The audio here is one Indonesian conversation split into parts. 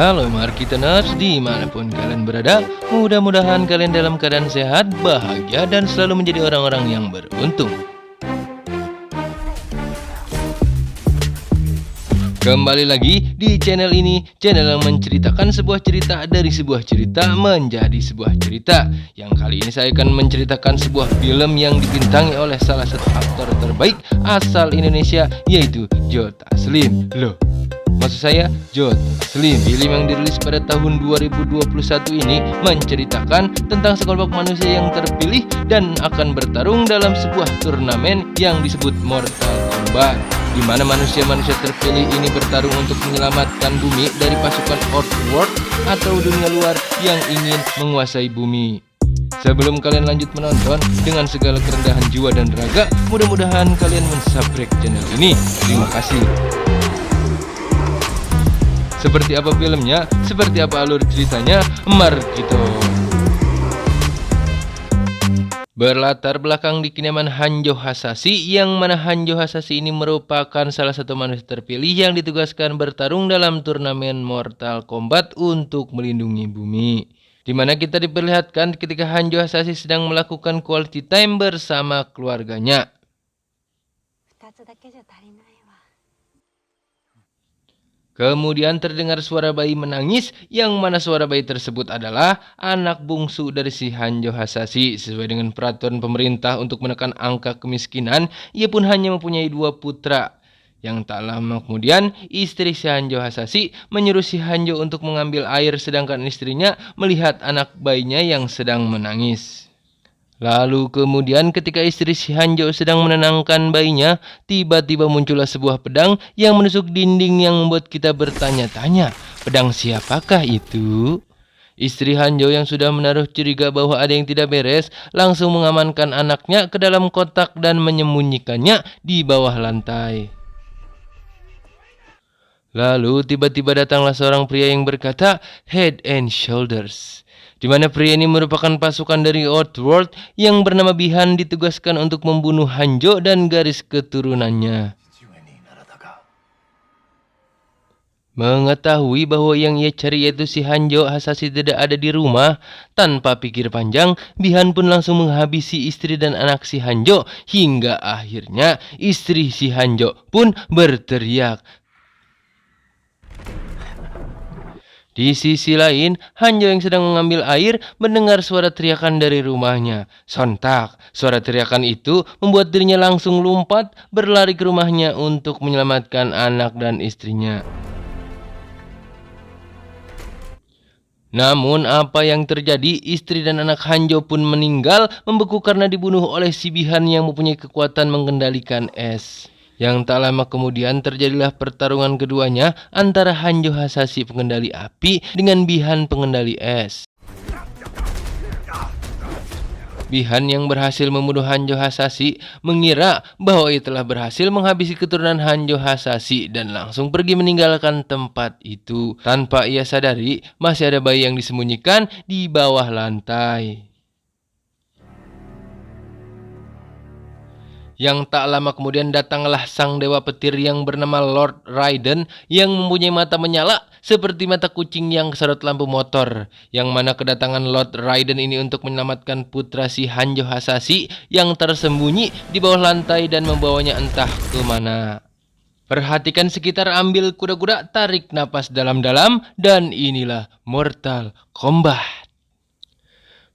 Halo Markiteners, dimanapun kalian berada, mudah-mudahan kalian dalam keadaan sehat, bahagia, dan selalu menjadi orang-orang yang beruntung. Kembali lagi di channel ini, channel yang menceritakan sebuah cerita dari sebuah cerita menjadi sebuah cerita. Yang kali ini saya akan menceritakan sebuah film yang dibintangi oleh salah satu aktor terbaik asal Indonesia, yaitu Joe Taslim. Loh, maksud saya Joe Taslim. Film yang dirilis pada tahun 2021 ini menceritakan tentang sekelompok manusia yang terpilih dan akan bertarung dalam sebuah turnamen yang disebut Mortal Kombat, di mana manusia-manusia terpilih ini bertarung untuk menyelamatkan bumi dari pasukan Outworld atau dunia luar yang ingin menguasai bumi. Sebelum kalian lanjut menonton, dengan segala kerendahan jiwa dan raga, mudah-mudahan kalian mensubscribe channel ini. Terima kasih. Seperti apa filmnya? Seperti apa alur ceritanya? Mari kita. Berlatar belakang di kediaman Hanjo Hasashi, yang mana Hanjo Hasashi ini merupakan salah satu manusia terpilih yang ditugaskan bertarung dalam turnamen Mortal Kombat untuk melindungi bumi. Di mana kita diperlihatkan ketika Hanjo Hasashi sedang melakukan quality time bersama keluarganya. Kemudian terdengar suara bayi menangis, yang mana suara bayi tersebut adalah anak bungsu dari si Hanjo Hasashi. Sesuai dengan peraturan pemerintah untuk menekan angka kemiskinan, ia pun hanya mempunyai 2 putra. Yang tak lama kemudian, istri si Hanjo Hasashi menyuruh si Hanjo untuk mengambil air, sedangkan istrinya melihat anak bayinya yang sedang menangis. Lalu kemudian ketika istri si Hanjo sedang menenangkan bayinya, tiba-tiba muncullah sebuah pedang yang menusuk dinding yang membuat kita bertanya-tanya, pedang siapakah itu? Istri Hanjo yang sudah menaruh curiga bahwa ada yang tidak beres, langsung mengamankan anaknya ke dalam kotak dan menyembunyikannya di bawah lantai. Lalu tiba-tiba datanglah seorang pria yang berkata, Head and Shoulders. Di mana pria ini merupakan pasukan dari Outworld yang bernama Bihan, ditugaskan untuk membunuh Hanjo dan garis keturunannya. Mengetahui bahwa yang ia cari yaitu si Hanjo Hasashi tidak ada di rumah, tanpa pikir panjang, Bihan pun langsung menghabisi istri dan anak si Hanjo, hingga akhirnya istri si Hanjo pun berteriak. Di sisi lain, Hanjo yang sedang mengambil air mendengar suara teriakan dari rumahnya. Sontak, suara teriakan itu membuat dirinya langsung lompat berlari ke rumahnya untuk menyelamatkan anak dan istrinya. Namun apa yang terjadi, istri dan anak Hanjo pun meninggal membeku karena dibunuh oleh si Bihan yang mempunyai kekuatan mengendalikan es. Yang tak lama kemudian terjadilah pertarungan keduanya antara Hanjo Hasashi pengendali api dengan Bihan pengendali es. Bihan yang berhasil membunuh Hanjo Hasashi mengira bahwa ia telah berhasil menghabisi keturunan Hanjo Hasashi dan langsung pergi meninggalkan tempat itu. Tanpa ia sadari, masih ada bayi yang disembunyikan di bawah lantai. Yang tak lama kemudian datanglah sang dewa petir yang bernama Lord Raiden, yang mempunyai mata menyala seperti mata kucing yang kesedot lampu motor. Yang mana kedatangan Lord Raiden ini untuk menyelamatkan putra si Hanjo Hasashi yang tersembunyi di bawah lantai dan membawanya entah kemana. Perhatikan sekitar, ambil kuda-kuda, tarik napas dalam-dalam, dan inilah Mortal Kombat.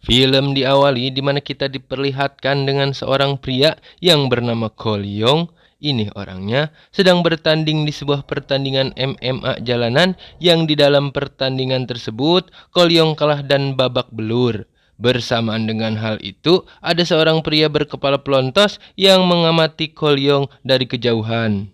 Film diawali di mana kita diperlihatkan dengan seorang pria yang bernama Ko Leong. Ini orangnya sedang bertanding di sebuah pertandingan MMA jalanan, yang di dalam pertandingan tersebut Ko Leong kalah dan babak belur. Bersamaan dengan hal itu, ada seorang pria berkepala pelontos yang mengamati Ko Leong dari kejauhan.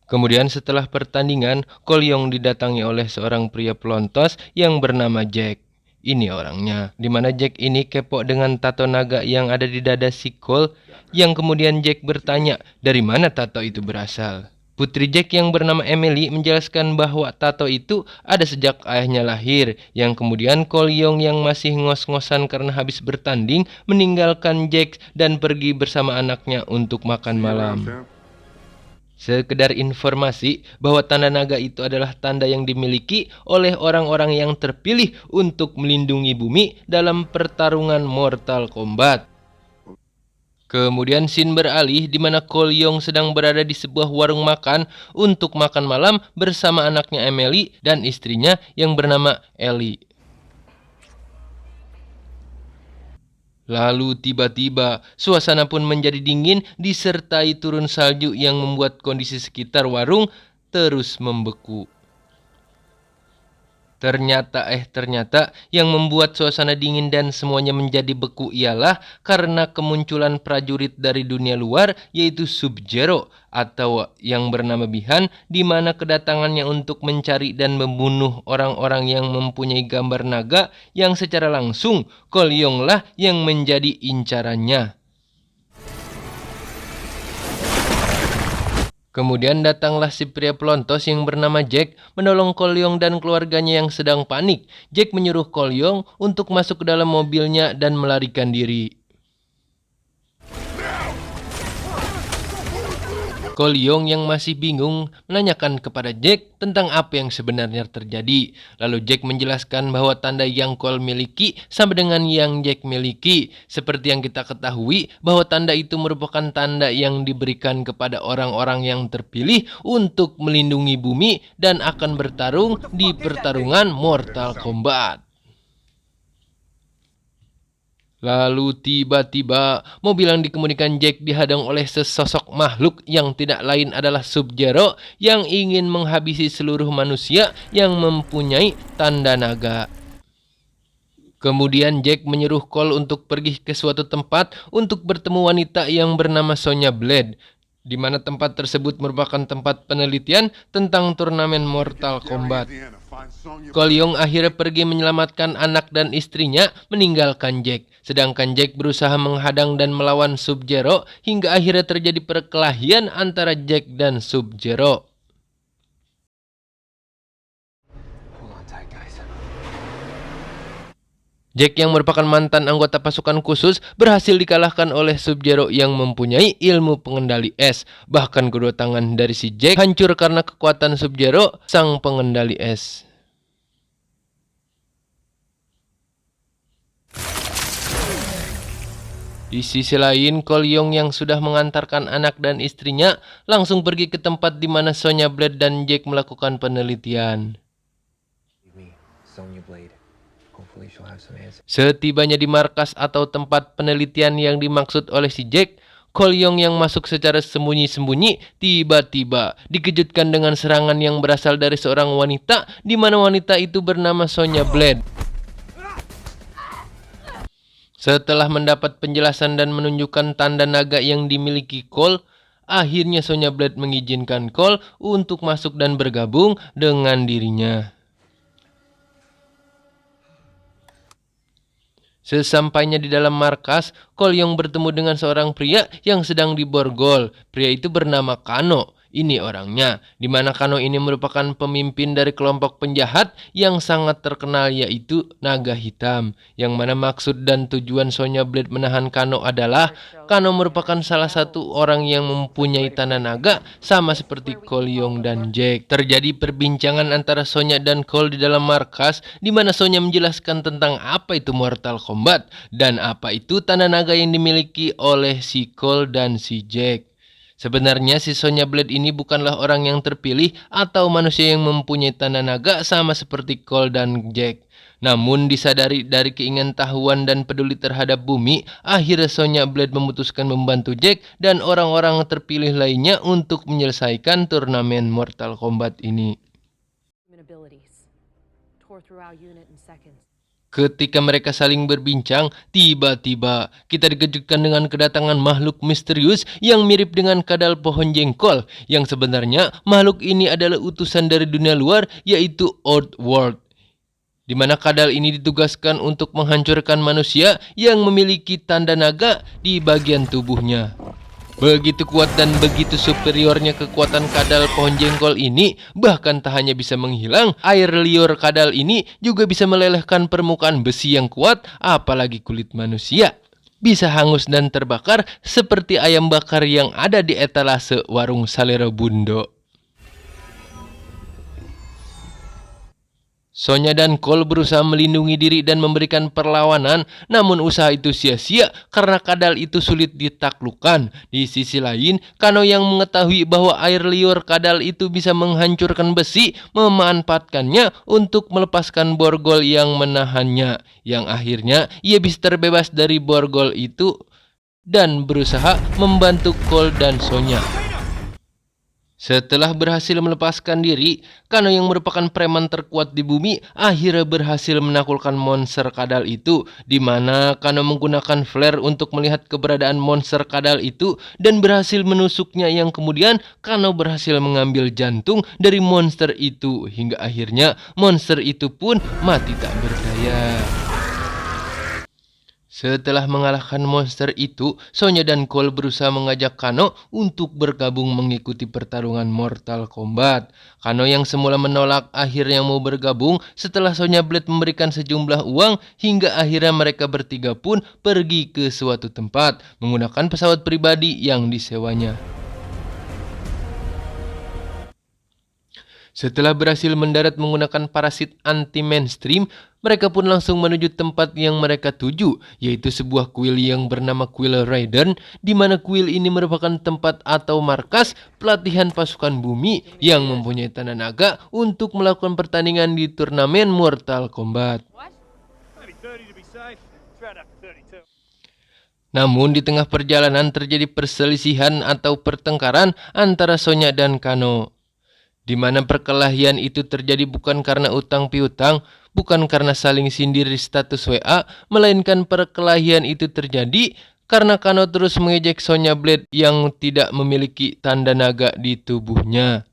Kemudian setelah pertandingan, Ko Leong didatangi oleh seorang pria pelontos yang bernama Jack. Ini orangnya, di mana Jack ini kepo dengan tato naga yang ada di dada si Cole, yang kemudian Jack bertanya dari mana tato itu berasal. Putri Jack yang bernama Emily menjelaskan bahwa tato itu ada sejak ayahnya lahir, yang kemudian Ko Leong yang masih ngos-ngosan karena habis bertanding meninggalkan Jack dan pergi bersama anaknya untuk makan malam. Sekedar informasi bahwa tanda naga itu adalah tanda yang dimiliki oleh orang-orang yang terpilih untuk melindungi bumi dalam pertarungan Mortal Kombat. Kemudian scene beralih di mana Cole Young sedang berada di sebuah warung makan untuk makan malam bersama anaknya Emily dan istrinya yang bernama Ellie. Lalu tiba-tiba suasana pun menjadi dingin disertai turun salju yang membuat kondisi sekitar warung terus membeku. Ternyata yang membuat suasana dingin dan semuanya menjadi beku ialah karena kemunculan prajurit dari dunia luar yaitu Sub-Zero atau yang bernama Bihan, di mana kedatangannya untuk mencari dan membunuh orang-orang yang mempunyai gambar naga yang secara langsung Cole Young lah yang menjadi incarannya. Kemudian datanglah si pria pelontos yang bernama Jack menolong Cole Young dan keluarganya yang sedang panik. Jack menyuruh Cole Young untuk masuk ke dalam mobilnya dan melarikan diri. Cole Young yang masih bingung menanyakan kepada Jack tentang apa yang sebenarnya terjadi. Lalu Jack menjelaskan bahwa tanda yang Cole miliki sama dengan yang Jack miliki. Seperti yang kita ketahui bahwa tanda itu merupakan tanda yang diberikan kepada orang-orang yang terpilih untuk melindungi bumi dan akan bertarung di pertarungan Mortal Kombat. Lalu tiba-tiba mobil yang dikemudikan Jack dihadang oleh sesosok makhluk yang tidak lain adalah Sub-Zero yang ingin menghabisi seluruh manusia yang mempunyai tanda naga. Kemudian Jack menyuruh Cole untuk pergi ke suatu tempat untuk bertemu wanita yang bernama Sonya Blade, di mana tempat tersebut merupakan tempat penelitian tentang turnamen Mortal Kombat. Cole Young akhirnya pergi menyelamatkan anak dan istrinya meninggalkan Jack. Sedangkan Jack berusaha menghadang dan melawan Sub-Zero hingga akhirnya terjadi perkelahian antara Jack dan Sub-Zero. Jack yang merupakan mantan anggota pasukan khusus berhasil dikalahkan oleh Sub-Zero yang mempunyai ilmu pengendali es. Bahkan kedua tangan dari si Jack hancur karena kekuatan Sub-Zero, sang pengendali es. Di sisi lain, Cole Young yang sudah mengantarkan anak dan istrinya langsung pergi ke tempat di mana Sonya Blade dan Jack melakukan penelitian. Setibanya di markas atau tempat penelitian yang dimaksud oleh si Jack, Cole Young yang masuk secara sembunyi-sembunyi tiba-tiba dikejutkan dengan serangan yang berasal dari seorang wanita di mana wanita itu bernama Sonya Blade. Setelah mendapat penjelasan dan menunjukkan tanda naga yang dimiliki Cole, akhirnya Sonya Blade mengizinkan Cole untuk masuk dan bergabung dengan dirinya. Sesampainya di dalam markas, Cole Young bertemu dengan seorang pria yang sedang diborgol. Pria itu bernama Kano. Ini orangnya, di mana Kano ini merupakan pemimpin dari kelompok penjahat yang sangat terkenal yaitu Naga Hitam. Yang mana maksud dan tujuan Sonya Blade menahan Kano adalah Kano merupakan salah satu orang yang mempunyai tanda naga sama seperti Cole Young dan Jack. Terjadi perbincangan antara Sonya dan Cole di dalam markas di mana Sonya menjelaskan tentang apa itu Mortal Kombat dan apa itu tanda naga yang dimiliki oleh si Cole dan si Jack. Sebenarnya si Sonya Blade ini bukanlah orang yang terpilih atau manusia yang mempunyai tanda naga sama seperti Cole dan Jack. Namun disadari dari keingintahuan dan peduli terhadap bumi, akhirnya Sonya Blade memutuskan membantu Jack dan orang-orang terpilih lainnya untuk menyelesaikan turnamen Mortal Kombat ini. Ketika mereka saling berbincang, tiba-tiba kita dikejutkan dengan kedatangan makhluk misterius yang mirip dengan kadal pohon jengkol. Yang sebenarnya makhluk ini adalah utusan dari dunia luar yaitu Outworld. Di mana kadal ini ditugaskan untuk menghancurkan manusia yang memiliki tanda naga di bagian tubuhnya. Begitu kuat dan begitu superiornya kekuatan kadal pohon jengkol ini, bahkan tak hanya bisa menghilang, air liur kadal ini juga bisa melelehkan permukaan besi yang kuat, apalagi kulit manusia. bisa hangus dan terbakar seperti ayam bakar yang ada di etalase warung Salero Bundo. Sonya dan Cole berusaha melindungi diri dan memberikan perlawanan, namun usaha itu sia-sia karena kadal itu sulit ditaklukkan. Di sisi lain, Kano yang mengetahui bahwa air liur kadal itu bisa menghancurkan besi, memanfaatkannya untuk melepaskan borgol yang menahannya. Yang akhirnya ia bisa terbebas dari borgol itu dan berusaha membantu Cole dan Sonya. Setelah berhasil melepaskan diri, Kano yang merupakan preman terkuat di bumi akhirnya berhasil menaklukkan monster kadal itu, di mana Kano menggunakan flare untuk melihat keberadaan monster kadal itu dan berhasil menusuknya, yang kemudian Kano berhasil mengambil jantung dari monster itu hingga akhirnya monster itu pun mati tak berdaya. Setelah mengalahkan monster itu, Sonya dan Cole berusaha mengajak Kano untuk bergabung mengikuti pertarungan Mortal Kombat. Kano yang semula menolak akhirnya mau bergabung setelah Sonya Blade memberikan sejumlah uang, hingga akhirnya mereka bertiga pun pergi ke suatu tempat menggunakan pesawat pribadi yang disewanya. Setelah berhasil mendarat menggunakan parasit anti-mainstream, mereka pun langsung menuju tempat yang mereka tuju, yaitu sebuah kuil yang bernama Kuil Raiden, di mana kuil ini merupakan tempat atau markas pelatihan pasukan bumi yang mempunyai tanda naga untuk melakukan pertandingan di turnamen Mortal Kombat. Namun di tengah perjalanan terjadi perselisihan atau pertengkaran antara Sonya dan Kano, di mana perkelahian itu terjadi bukan karena utang piutang, bukan karena saling sindir di status WA, melainkan perkelahian itu terjadi karena Kano terus mengejek Sonya Blade yang tidak memiliki tanda naga di tubuhnya.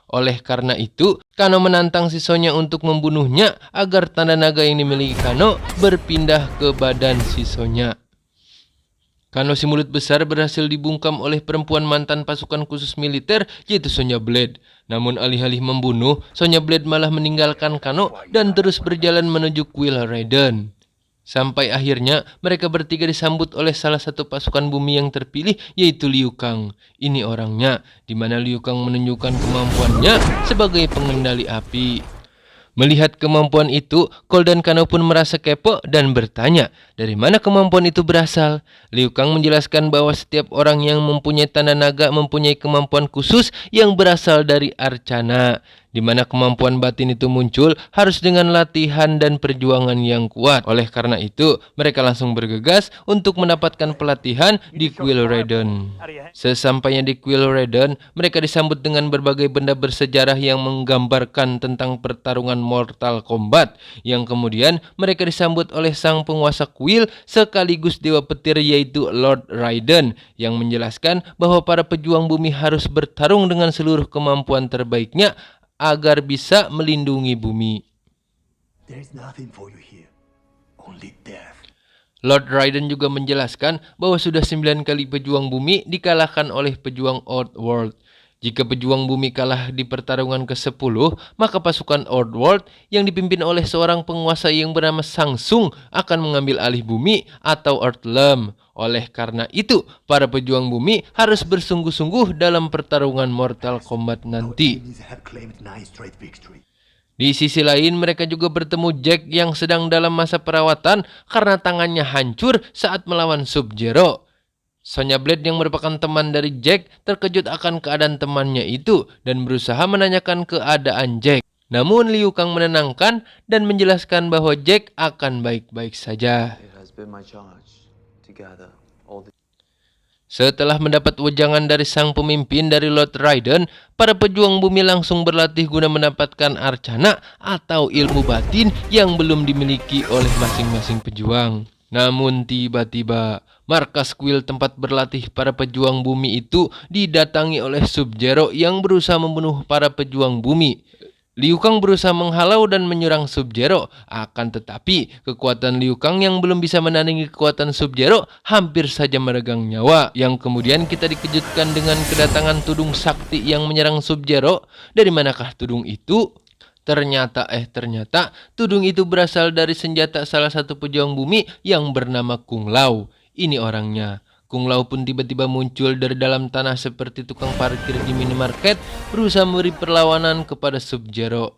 Oleh karena itu, Kano menantang si Sonya untuk membunuhnya agar tanda naga yang dimiliki Kano berpindah ke badan si Sonya. Kano si mulut besar berhasil dibungkam oleh perempuan mantan pasukan khusus militer, yaitu Sonya Blade. Namun alih-alih membunuh, Sonya Blade malah meninggalkan Kano dan terus berjalan menuju Kuil Raiden. Sampai akhirnya mereka bertiga disambut oleh salah satu pasukan bumi yang terpilih, yaitu Liu Kang. Ini orangnya, di mana Liu Kang menunjukkan kemampuannya sebagai pengendali api. Melihat kemampuan itu, Cole dan Kano pun merasa kepo dan bertanya, dari mana kemampuan itu berasal? Liu Kang menjelaskan bahwa setiap orang yang mempunyai tanda naga mempunyai kemampuan khusus yang berasal dari Arcana, di mana kemampuan batin itu muncul harus dengan latihan dan perjuangan yang kuat. Oleh karena itu, mereka langsung bergegas untuk mendapatkan pelatihan di Kuil Raiden. Sesampainya di Kuil Raiden, mereka disambut dengan berbagai benda bersejarah yang menggambarkan tentang pertarungan Mortal Kombat, yang kemudian mereka disambut oleh sang penguasa kuil sekaligus dewa petir, yaitu Lord Raiden, yang menjelaskan bahwa para pejuang bumi harus bertarung dengan seluruh kemampuan terbaiknya agar bisa melindungi bumi. Lord Raiden juga menjelaskan bahwa sudah 9 kali pejuang bumi dikalahkan oleh pejuang Outworld. Jika pejuang bumi kalah di pertarungan ke-10, maka pasukan Outworld yang dipimpin oleh seorang penguasa yang bernama Samsung akan mengambil alih bumi atau Earthrealm. Oleh karena itu, para pejuang bumi harus bersungguh-sungguh dalam pertarungan Mortal Kombat nanti. Di sisi lain, mereka juga bertemu Jack yang sedang dalam masa perawatan karena tangannya hancur saat melawan Sub-Zero. Sonya Blade yang merupakan teman dari Jack terkejut akan keadaan temannya itu dan berusaha menanyakan keadaan Jack. Namun Liu Kang menenangkan dan menjelaskan bahwa Jack akan baik-baik saja. Setelah mendapat wejangan dari sang pemimpin dari Lord Raiden, para pejuang bumi langsung berlatih guna mendapatkan arcana atau ilmu batin yang belum dimiliki oleh masing-masing pejuang. Namun tiba-tiba, markas kuil tempat berlatih para pejuang bumi itu didatangi oleh Sub-Zero yang berusaha membunuh para pejuang bumi. Liu Kang berusaha menghalau dan menyerang Sub-Zero, akan tetapi kekuatan Liu Kang yang belum bisa menandingi kekuatan Sub-Zero hampir saja meregang nyawa. Yang kemudian kita dikejutkan dengan kedatangan tudung sakti yang menyerang Sub-Zero. Dari manakah tudung itu? Ternyata tudung itu berasal dari senjata salah satu pejuang bumi yang bernama Kung Lao. ini orangnya. Kung Lao pun tiba-tiba muncul dari dalam tanah seperti tukang parkir di minimarket, berusaha memberi perlawanan kepada Sub-Zero.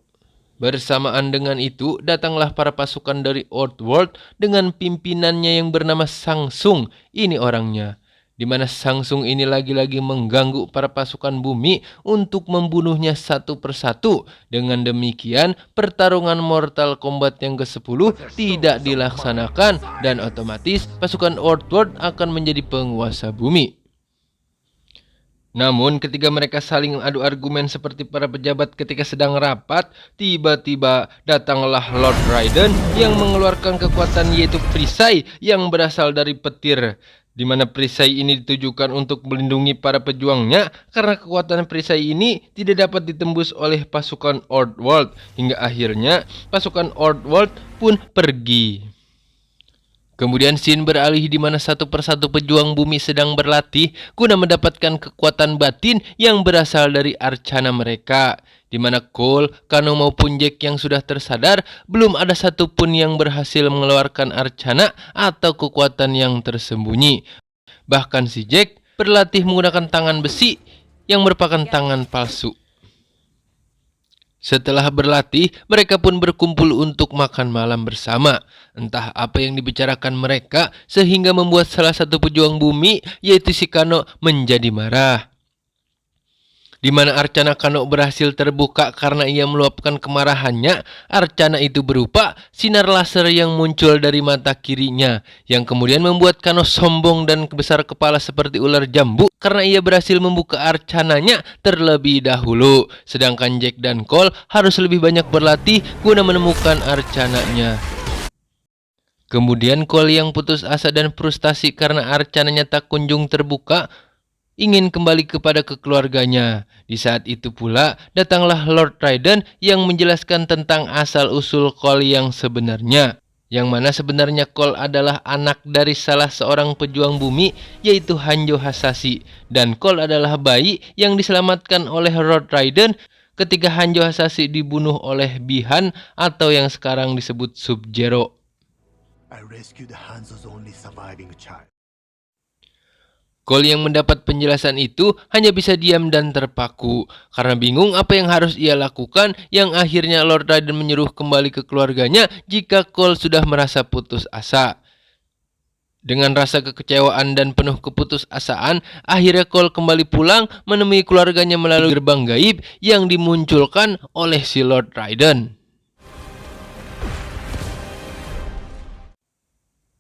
Bersamaan dengan itu, datanglah para pasukan dari Outworld dengan pimpinannya yang bernama Samsung, ini orangnya. Di mana Samsung ini lagi-lagi mengganggu para pasukan bumi untuk membunuhnya satu persatu. Dengan demikian, pertarungan Mortal Kombat yang ke-10 tidak dilaksanakan dan otomatis pasukan Outworld akan menjadi penguasa bumi. Namun ketika mereka saling adu argumen seperti para pejabat ketika sedang rapat, tiba-tiba datanglah Lord Raiden yang mengeluarkan kekuatan yaitu perisai yang berasal dari petir. Di mana perisai ini ditujukan untuk melindungi para pejuangnya karena kekuatan perisai ini tidak dapat ditembus oleh pasukan Outworld. Hingga akhirnya pasukan Outworld pun pergi. Kemudian scene beralih di mana satu persatu pejuang bumi sedang berlatih guna mendapatkan kekuatan batin yang berasal dari arcana mereka. Di mana Cole, Kano maupun Jack yang sudah tersadar, belum ada satupun yang berhasil mengeluarkan arcana atau kekuatan yang tersembunyi. Bahkan si Jack berlatih menggunakan tangan besi yang merupakan tangan palsu. Setelah berlatih, mereka pun berkumpul untuk makan malam bersama. Entah apa yang dibicarakan mereka sehingga membuat salah satu pejuang bumi, yaitu si Kano, menjadi marah. Di mana arcana Kano berhasil terbuka karena ia meluapkan kemarahannya. Arcana itu berupa sinar laser yang muncul dari mata kirinya, yang kemudian membuat Kano sombong dan besar kepala seperti ular jambu karena ia berhasil membuka arcananya terlebih dahulu. Sedangkan Jack dan Cole harus lebih banyak berlatih guna menemukan arcananya. Kemudian Cole yang putus asa dan frustasi karena arcananya tak kunjung terbuka, ingin kembali kepada keluarganya. Di saat itu pula datanglah Lord Raiden yang menjelaskan tentang asal-usul Cole yang sebenarnya. Yang mana sebenarnya Cole adalah anak dari salah seorang pejuang bumi, yaitu Hanjo Hasashi. Dan Cole adalah bayi yang diselamatkan oleh Lord Raiden ketika Hanjo Hasashi dibunuh oleh Bi-Han atau yang sekarang disebut Sub-Zero. I rescued Hanzo's only surviving child. Cole yang mendapat penjelasan itu hanya bisa diam dan terpaku karena bingung apa yang harus ia lakukan, yang akhirnya Lord Raiden menyuruh kembali ke keluarganya jika Cole sudah merasa putus asa. Dengan rasa kekecewaan dan penuh keputusasaan, akhirnya Cole kembali pulang menemui keluarganya melalui gerbang gaib yang dimunculkan oleh si Lord Raiden.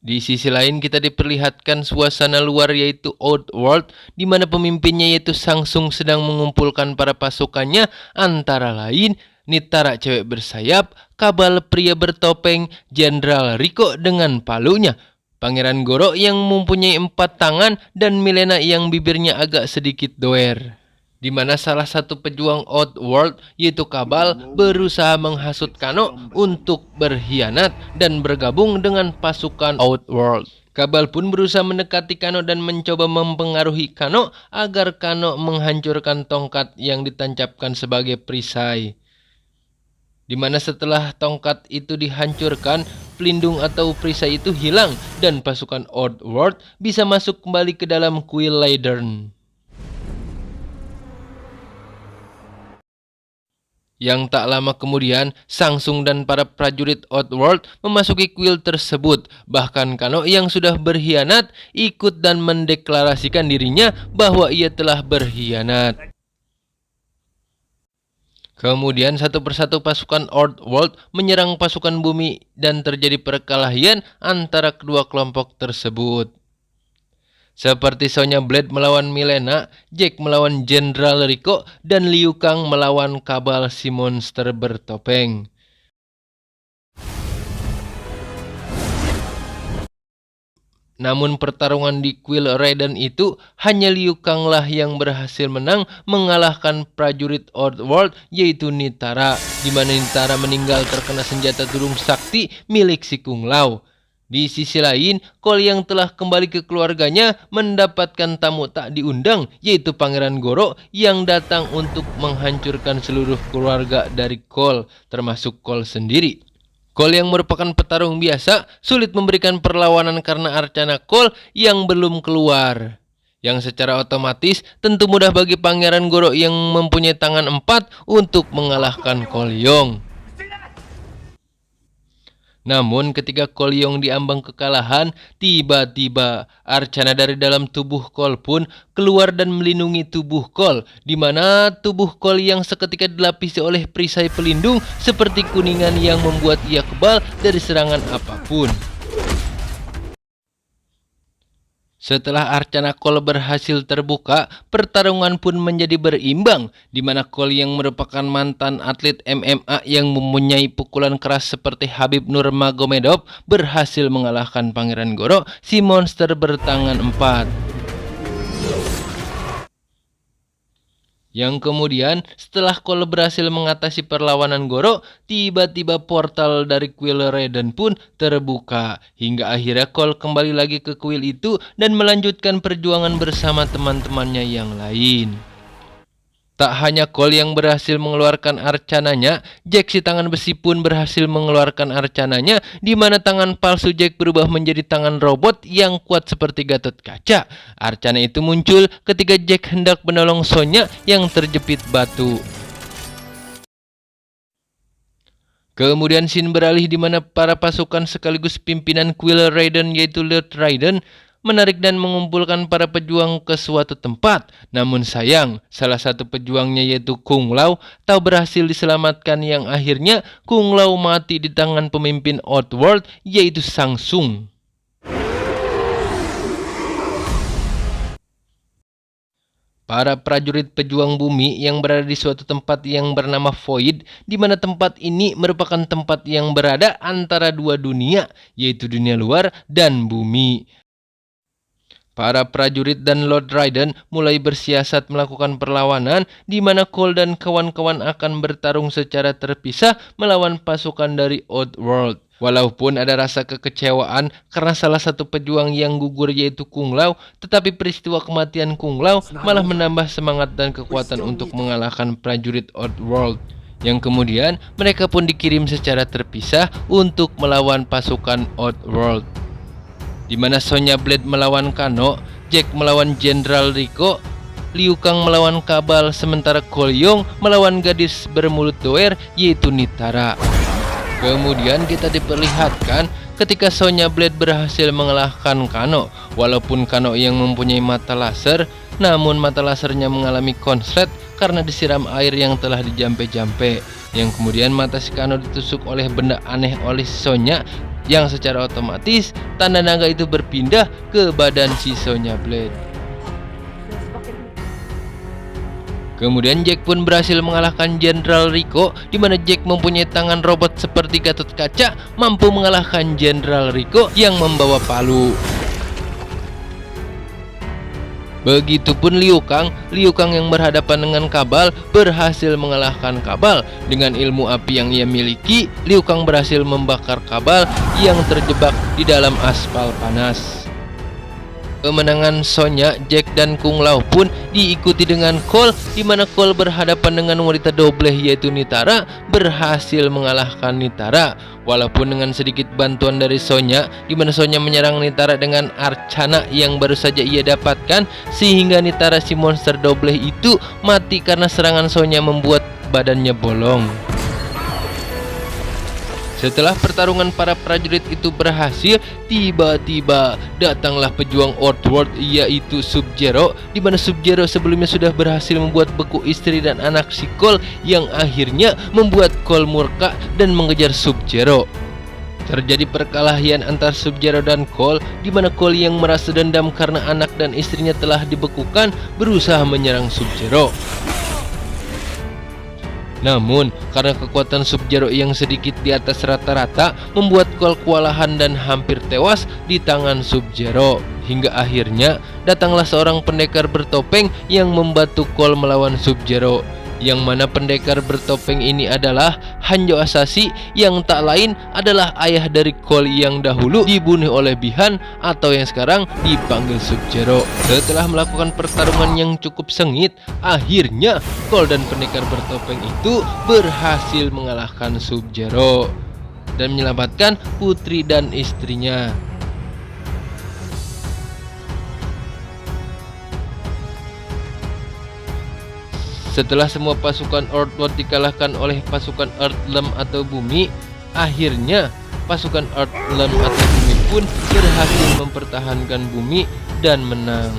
Di sisi lain kita diperlihatkan suasana luar yaitu Outworld, di mana pemimpinnya yaitu Samsung sedang mengumpulkan para pasukannya, antara lain Nitara cewek bersayap, Kabal pria bertopeng, Jenderal Riko dengan palunya, Pangeran Goro yang mempunyai 4 tangan, dan Milena yang bibirnya agak sedikit doer. Di mana salah satu pejuang Outworld yaitu Kabal berusaha menghasut Kano untuk berkhianat dan bergabung dengan pasukan Outworld. Kabal pun berusaha mendekati Kano dan mencoba mempengaruhi Kano agar Kano menghancurkan tongkat yang ditancapkan sebagai perisai. Di mana setelah tongkat itu dihancurkan, pelindung atau perisai itu hilang dan pasukan Outworld bisa masuk kembali ke dalam kuil Ladern. Yang tak lama kemudian, Samsung dan para prajurit Outworld memasuki kuil tersebut. Bahkan Kano yang sudah berkhianat ikut dan mendeklarasikan dirinya bahwa ia telah berkhianat. Kemudian satu persatu pasukan Outworld menyerang pasukan bumi dan terjadi perkelahian antara kedua kelompok tersebut. Seperti Sonya Blade melawan Milena, Jack melawan Jenderal Riko, dan Liu Kang melawan Kabal si monster bertopeng. Namun pertarungan di kuil Raiden itu hanya Liu Kang lah yang berhasil menang mengalahkan prajurit Outworld yaitu Nitara, di mana Nitara meninggal terkena senjata durung sakti milik si Kung Lao. Di sisi lain, Cole yang telah kembali ke keluarganya mendapatkan tamu tak diundang, yaitu Pangeran Goro yang datang untuk menghancurkan seluruh keluarga dari Cole, termasuk Cole sendiri. Cole yang merupakan petarung biasa sulit memberikan perlawanan karena Arcana Cole yang belum keluar. Yang secara otomatis tentu mudah bagi Pangeran Goro yang mempunyai tangan 4 untuk mengalahkan Cole Yong. Namun ketika Cole Yong diambang kekalahan, tiba-tiba Arcana dari dalam tubuh Cole pun keluar dan melindungi tubuh Cole, di mana tubuh Cole yang seketika dilapisi oleh perisai pelindung seperti kuningan yang membuat ia kebal dari serangan apapun. Setelah Arcana Cole berhasil terbuka, pertarungan pun menjadi berimbang, di mana Cole yang merupakan mantan atlet MMA yang mempunyai pukulan keras seperti Khabib Nurmagomedov berhasil mengalahkan Pangeran Goro, si monster bertangan 4. Yang kemudian setelah Cole berhasil mengatasi perlawanan Goro, tiba-tiba portal dari kuil Raiden pun terbuka. Hingga akhirnya Cole kembali lagi ke kuil itu dan melanjutkan perjuangan bersama teman-temannya yang lain. Tak hanya Cole yang berhasil mengeluarkan arcananya, Jack si tangan besi pun berhasil mengeluarkan arcananya, di mana tangan palsu Jack berubah menjadi tangan robot yang kuat seperti Gatot Kaca. Arcana itu muncul ketika Jack hendak menolong Sonya yang terjepit batu. Kemudian scene beralih di mana para pasukan sekaligus pimpinan kuil Raiden yaitu Lord Raiden menarik dan mengumpulkan para pejuang ke suatu tempat. Namun sayang, salah satu pejuangnya yaitu Kung Lao tak berhasil diselamatkan, yang akhirnya Kung Lao mati di tangan pemimpin Outworld yaitu Shang Tsung. Para prajurit pejuang bumi yang berada di suatu tempat yang bernama Void, di mana tempat ini merupakan tempat yang berada antara dua dunia, yaitu dunia luar dan bumi. Para prajurit dan Lord Raiden mulai bersiasat melakukan perlawanan, di mana Cole dan kawan-kawan akan bertarung secara terpisah melawan pasukan dari Outworld. Walaupun ada rasa kekecewaan karena salah satu pejuang yang gugur yaitu Kung Lao, tetapi peristiwa kematian Kung Lao malah menambah semangat dan kekuatan untuk mengalahkan prajurit Outworld. Yang kemudian mereka pun dikirim secara terpisah untuk melawan pasukan Outworld, di mana Sonya Blade melawan Kano, Jack melawan Jenderal Riko, Liu Kang melawan Kabal, sementara Cole Yong melawan gadis bermulut doer yaitu Nitara. Kemudian kita diperlihatkan ketika Sonya Blade berhasil mengalahkan Kano. Walaupun Kano yang mempunyai mata laser, namun mata lasernya mengalami konslet karena disiram air yang telah dijampe-jampe. Yang kemudian mata si Kano ditusuk oleh benda aneh oleh Sonya, yang secara otomatis tanda naga itu berpindah ke badan si Sonya Blade. Kemudian Jack pun berhasil mengalahkan Jenderal Riko, di mana Jack mempunyai tangan robot seperti Gatot Kaca, mampu mengalahkan Jenderal Riko yang membawa palu. Begitupun Liu Kang yang berhadapan dengan Kabal berhasil mengalahkan Kabal. Dengan ilmu api yang ia miliki, Liu Kang berhasil membakar Kabal yang terjebak di dalam aspal panas. Kemenangan Sonya, Jack dan Kung Lao pun diikuti dengan Cole, di mana Cole berhadapan dengan wanita dobleh yaitu Nitara, berhasil mengalahkan Nitara. Walaupun dengan sedikit bantuan dari Sonya, di mana Sonya menyerang Nitara dengan arcana yang baru saja ia dapatkan, sehingga Nitara si monster dobleh itu mati karena serangan Sonya membuat badannya bolong. Setelah pertarungan para prajurit itu berhasil, tiba-tiba datanglah pejuang Outworld yaitu Sub-Zero, di mana Sub-Zero sebelumnya sudah berhasil membuat beku istri dan anak si Cole, yang akhirnya membuat Cole murka dan mengejar Sub-Zero. Terjadi perkelahian antar Sub-Zero dan Cole, di mana Cole yang merasa dendam karena anak dan istrinya telah dibekukan berusaha menyerang Sub-Zero. Namun, karena kekuatan Sub-Zero yang sedikit di atas rata-rata, membuat Cole kewalahan dan hampir tewas di tangan Sub-Zero. Hingga akhirnya, datanglah seorang pendekar bertopeng yang membantu Cole melawan Sub-Zero. Yang mana pendekar bertopeng ini adalah Hanjo Asashi, yang tak lain adalah ayah dari Cole yang dahulu dibunuh oleh Bi-Han atau yang sekarang dipanggil Sub-Zero. Setelah melakukan pertarungan yang cukup sengit, akhirnya Cole dan pendekar bertopeng itu berhasil mengalahkan Sub-Zero. dan menyelamatkan putri dan istrinya. Setelah semua pasukan Earthworld dikalahkan oleh pasukan Earthlem atau Bumi, akhirnya pasukan Earthlem atau Bumi pun berhasil mempertahankan Bumi dan menang.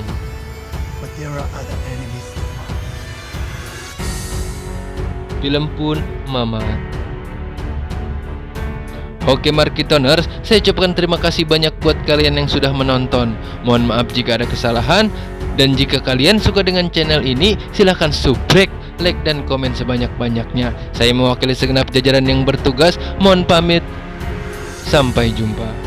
But there are other enemies to fight. Film pun mamat. Oke Marketoners, saya ucapkan terima kasih banyak buat kalian yang sudah menonton. Mohon maaf jika ada kesalahan. Dan jika kalian suka dengan channel ini, silahkan subscribe, like, dan komen sebanyak-banyaknya. Saya mewakili segenap jajaran yang bertugas. Mohon pamit. Sampai jumpa.